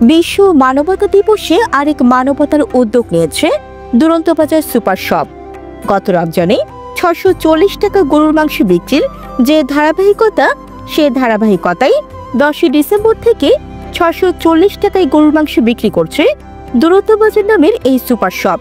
বিশ্ব মানবতা দিবসে আরেক মানবতার উদ্যোগ নিয়েছে দুরন্ত বাজার সুপার শপ। গত রমজানে ৬৪০ টাকা গরুর মাংস বিক্রির যে ধারাবাহিকতা, সে ধারাবাহিকতায় ১০ই ডিসেম্বর থেকে ৬৪০ টাকায় গরুর মাংস বিক্রি করছে দুরন্ত বাজার নামের এই সুপার শপ।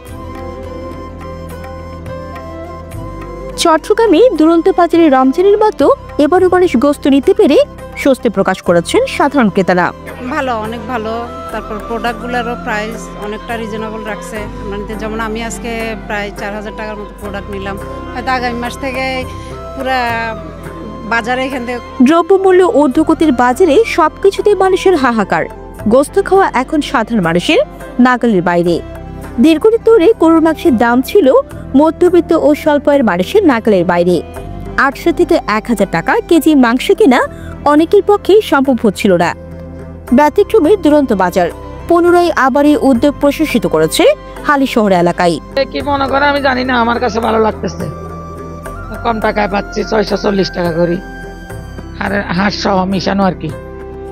চট্টগ্রামে দুরন্ত বাজারে রমজানের মতো এবারও মানুষ গোশত নিতে পেরে স্বস্তি প্রকাশ করেছেন সাধারণ ক্রেতারা। ভালো, অনেক ভালো। তারপর প্রোডাক্টগুলোরও প্রাইস অনেকটা রিজনেবল রাখছে। মানে যেমন আমি আজকে প্রায় ৪,০০০ টাকার মতো প্রোডাক্ট নিলাম, হয়তো আগামী মাস থেকে পুরা বাজারে এখান থেকে। দ্রব্যমূল্য ঊর্ধ্বগতির বাজারে সবকিছুতেই মানুষের হাহাকার। গোশত খাওয়া এখন সাধারণ মানুষের নাগালের বাইরে। দীর্ঘদিন ধরে গরুর মাংসের দাম ছিল মধ্যবিত্ত ও স্বল্প আয়ের মানুষের নাগালের বাইরে। ৮০০ থেকে ১,০০০ টাকা কেজি মাংস কিনা অনেকের পক্ষে সম্ভব হচ্ছিল না। ব্যতিক্রমে দুরন্ত বাজার পুনরায় আবার এই উদ্যোগ প্রশংসিত করেছে হালিশহর এলাকায়। কি মনে করে আমি জানি না, আমার কাছে ভালো লাগতেছে। কম টাকায় পাচ্ছি, ৬৪০ টাকা করি, আর হাঁস সহ মিশানো আর কি।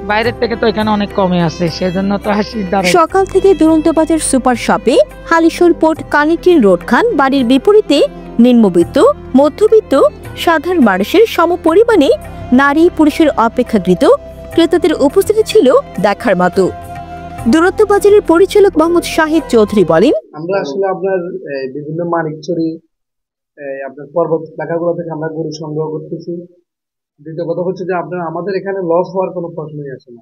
বাইরের থেকে তো এখানে অনেক কমে আছে, সেজন্য তো হাসির দ্বারা। সকাল থেকে দুরন্ত বাজার সুপার শপে হালিশহর পোর্ট কানেক্টিং রোড খান বাড়ির বিপরীতে নিম্নবিত্ত, মধ্যবিত্ত, সাধারণ মানুষের সমপরিমাণে নারী পুরুষের অপেক্ষাকৃত ক্রেতাদের উপস্থিতি ছিল দেখার মতো। দুরন্ত বাজারের পরিচালক মোহাম্মদ শাহিদ চৌধুরী বলেন, আমরা আসলে আপনার বিভিন্ন মানিকছড়ি, আপনার পর্বত এলাকাগুলো থেকে আমরা গরু সংগ্রহ করতেছি। দ্বিতীয় কথা হচ্ছে যে আপনার আমাদের এখানে লস হওয়ার কোনো প্রশ্নই আসে না।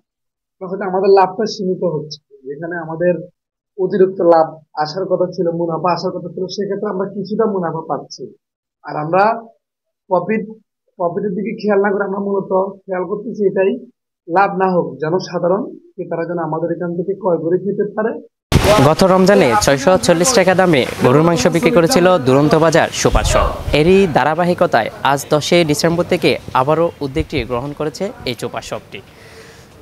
হয়তো আমাদের লাভটা সীমিত হচ্ছে, যেখানে আমাদের অতিরিক্ত লাভ আসার কথা ছিল, মুনাফা আসার কথা ছিল, সেক্ষেত্রে আমরা কিছুটা মুনাফা পাচ্ছি। আর আমরা প্রফিটের দিকে খেয়াল না করে আমরা মূলত খেয়াল করতেছি এটাই, লাভ না হোক, যেন সাধারণ ক্রেতারা যেন আমাদের এখান থেকে ক্রয় করে খেতে পারে। গত রমজানে ৬৪০ টাকা দামে গরুর মাংস বিক্রি করেছিল দুরন্ত বাজার সুপার শপ। এরই ধারাবাহিকতায় আজ ১০ই ডিসেম্বর থেকে আবারও উদ্যোগটি গ্রহণ করেছে এই সুপার শপটি।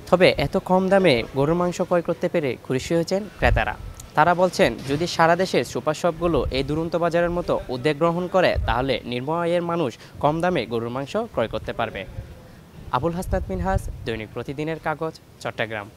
তবে এত কম দামে গরুর মাংস ক্রয় করতে পেরে খুশি হয়েছেন ক্রেতারা। তারা বলছেন, যদি সারা দেশের সুপার শপগুলো এই দুরন্ত বাজারের মতো উদ্যোগ গ্রহণ করে, তাহলে নিম্ন আয়ের মানুষ কম দামে গরুর মাংস ক্রয় করতে পারবে। আবুল হাসনাত মিনহাজ, দৈনিক প্রতিদিনের কাগজ, চট্টগ্রাম।